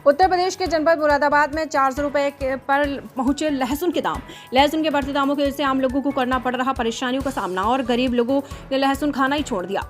उत्तर प्रदेश के जनपद मुरादाबाद में 400 रुपये पर पहुंचे लहसुन के दाम। लहसुन के बढ़ते दामों की वजह से आम लोगों को करना पड़ रहा परेशानियों का सामना और गरीब लोगों ने लहसुन खाना ही छोड़ दिया।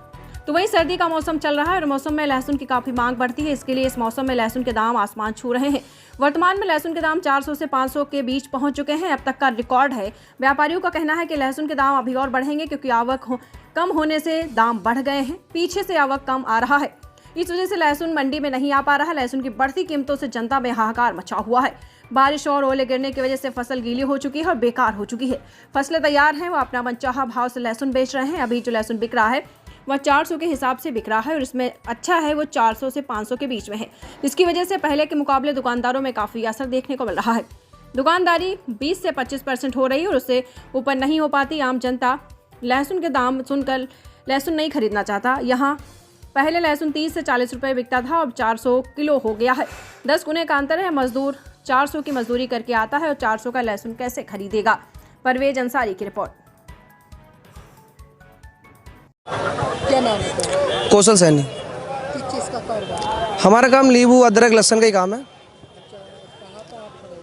तो वहीं सर्दी का मौसम चल रहा है और मौसम में लहसुन की काफ़ी मांग बढ़ती है। इसके लिए इस मौसम में लहसुन के दाम आसमान छू रहे हैं। वर्तमान में लहसुन के दाम 400 से 500 के बीच पहुंच चुके हैं। अब तक का रिकॉर्ड है। व्यापारियों का कहना है कि लहसुन के दाम अभी और बढ़ेंगे क्योंकि आवक कम होने से दाम बढ़ गए हैं। पीछे से आवक कम आ रहा है, इस वजह से लहसुन मंडी में नहीं आ पा रहा। लहसुन की बढ़ती कीमतों से जनता में हाहाकार मचा हुआ है। बारिश और ओले गिरने की वजह से फसल गीली हो चुकी है और बेकार हो चुकी है। फसलें तैयार हैं, वो अपना मनचाहा भाव से लहसुन बेच रहे हैं। अभी जो लहसुन बिक रहा है वह 400 के हिसाब से बिक रहा है और इसमें अच्छा है वो 400 से 500 के बीच में है। इसकी वजह से पहले के मुकाबले दुकानदारों में काफ़ी असर देखने को मिल रहा है। दुकानदारी 20 से 25% हो रही है और उससे ऊपर नहीं हो पाती। आम जनता लहसुन के दाम सुनकर लहसुन नहीं खरीदना चाहता। यहाँ पहले लहसुन 30 से 40 रुपये बिकता था, अब 400 किलो हो गया है। 10 गुने का अंतर है। मजदूर 400 की मजदूरी करके आता है और 400 का लहसुन कैसे खरीदेगा। परवेज अंसारी की रिपोर्ट। क्या नाम है? कौशल सैनी। किस चीज़ का कारोबार? हमारा काम नींबू अदरक लहसुन का ही काम है। कहाँ पर आप खड़े हो?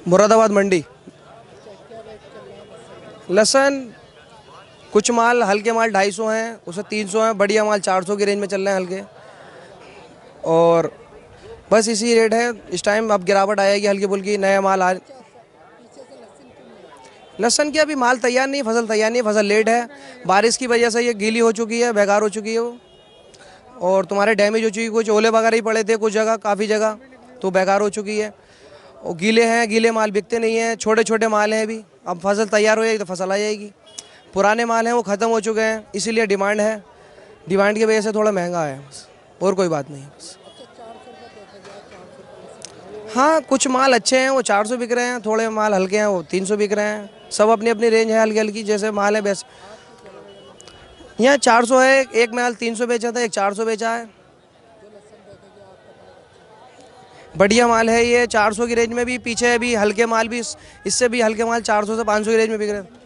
मुरादाबाद मंडी। क्या रेट चल रहा है? लहसुन कुछ माल हल्के माल 250 हैं, उसे 300 हैं, बढ़िया माल 400 की रेंज में चल रहे हैं हल्के। और बस इसी रेट है इस टाइम। अब गिरावट आएगी हल्की फुल्की, नया माल आ। पीछे से लहसुन क्यों नहीं है? लहसुन की अभी माल तैयार नहीं, फसल तैयार नहीं, फसल लेट है। बारिश की वजह से ये गीली हो चुकी है, बेकार हो चुकी है वो। और तुम्हारे डैमेज हो चुकी है, कुछ ओले वगैरह ही पड़े थे कुछ जगह, काफ़ी जगह, तो बेकार हो चुकी है। और गीले हैं, गीले माल बिकते नहीं हैं। छोटे छोटे माल हैं अभी। अब फसल तैयार हो जाएगी तो फसल आ जाएगी। पुराने माल हैं वो ख़त्म हो चुके हैं, इसीलिए डिमांड है। डिमांड की वजह से थोड़ा महंगा है बस, और कोई बात नहीं है बस। अच्छा, 400 रुपये देखा जाए, 400 रुपये लहसुन। हाँ, कुछ माल अच्छे हैं वो 400 बिक रहे हैं, थोड़े माल हल्के हैं वो 300 बिक रहे हैं। सब अपनी अपनी रेंज है, हल्की हल्की जैसे माल है वैसे। यहाँ 400 है, एक माल 300 बेचा था, एक 400 बेचा है। बढ़िया माल है ये 400 की रेंज में भी। पीछे अभी हल्के माल भी, इससे भी हल्के माल 400 से 500 की रेंज में बिक रहे हैं।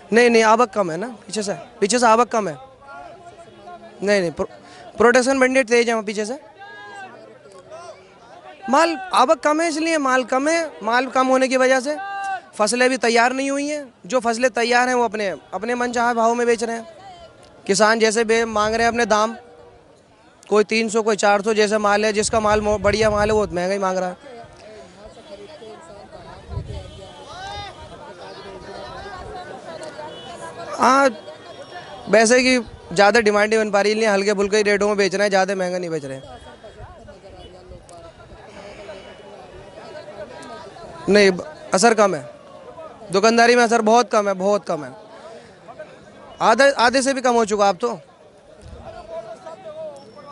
नहीं, आवक कम है ना, पीछे से आवक कम है। नहीं, प्रोडक्शन मंडी तेज है पीछे से। माल आवक कम है, इसलिए माल कम है। माल कम होने की वजह से फसलें भी तैयार नहीं हुई हैं। जो फसलें तैयार हैं वो अपने मनचाहा भाव में बेच रहे हैं। किसान जैसे मांग रहे हैं अपने दाम, कोई 300 कोई 400 जैसे माल है। जिसका माल बढ़िया माल है वो महंगा ही मांग रहा है। हाँ, वैसे कि ज़्यादा डिमांड नहीं बन पा रही, इसलिए हल्के फुल्के रेटों में बेच रहे हैं, ज़्यादा महंगा नहीं बेच रहे हैं। नहीं, असर कम है। दुकानदारी में असर बहुत कम है, बहुत कम है। आधे से भी कम हो चुका अब तो।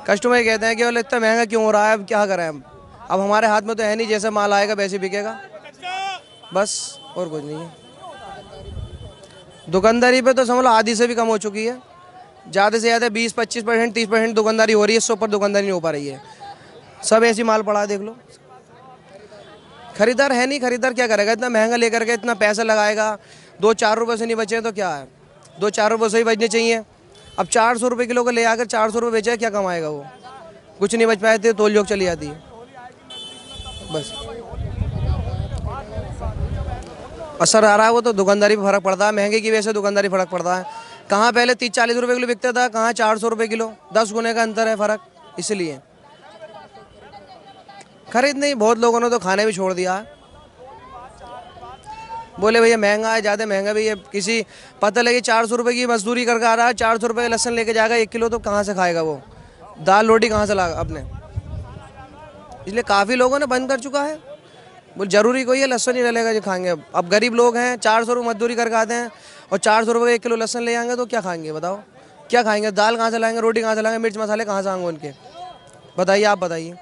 कस्टमर कहते हैं कि बोले इतना महंगा क्यों हो रहा है, अब क्या करें हम। अब हमारे हाथ में तो है नहीं, जैसे माल आएगा वैसे बिकेगा बस, और कुछ नहीं है। दुकानदारी पे तो समझ लो आधी से भी कम हो चुकी है। ज़्यादा से ज़्यादा 20-25%, 30% दुकानदारी हो रही है, इससे ऊपर दुकानदारी नहीं हो पा रही है। सब ऐसी माल पड़ा है, देख लो। खरीदार है नहीं, खरीदार क्या करेगा, इतना महंगा लेकर के इतना पैसा लगाएगा। 2-4 रुपये से नहीं बचे तो क्या है, 2-4 रुपये से ही बचने चाहिए। अब 400 रुपये किलो का ले आकर 400 रुपये बेचा, क्या कमाएगा वो। कुछ नहीं बच पाए थे, तोल जोक चली जाती है बस। असर आ रहा है वो तो दुकानदारी पे फ़र्क पड़ता है। महंगे की वजह से दुकानदारी फ़र्क पड़ता है। कहाँ पहले 30-40 रुपये किलो बिकता था, कहाँ 400 रुपये किलो। 10 गुने का अंतर है फ़र्क, इसलिए खरीद नहीं। बहुत लोगों ने तो खाने भी छोड़ दिया है। बोले भैया महंगा है, ज़्यादा महंगा भी है। किसी पता लगे 400 रुपये की मजदूरी करके आ रहा है, 400 रुपये लहसुन लेके जाएगा 1 किलो, तो कहाँ से खाएगा वो। दाल रोटी कहाँ से लाएगा अपने। इसलिए काफ़ी लोगों ने बंद कर चुका है। बोल जरूरी कोई है लहसुन ही डलेगा जो खाएंगे। अब गरीब लोग हैं, 400 रुपये मजदूरी करके आते हैं और 400 रुपये 1 किलो लहसुन ले आएंगे तो क्या खाएंगे बताओ। क्या खाएंगे, दाल कहाँ से लाएंगे, रोटी कहाँ से लाएंगे, मिर्च मसाले कहाँ से आएंगे उनके, बताइए, आप बताइए।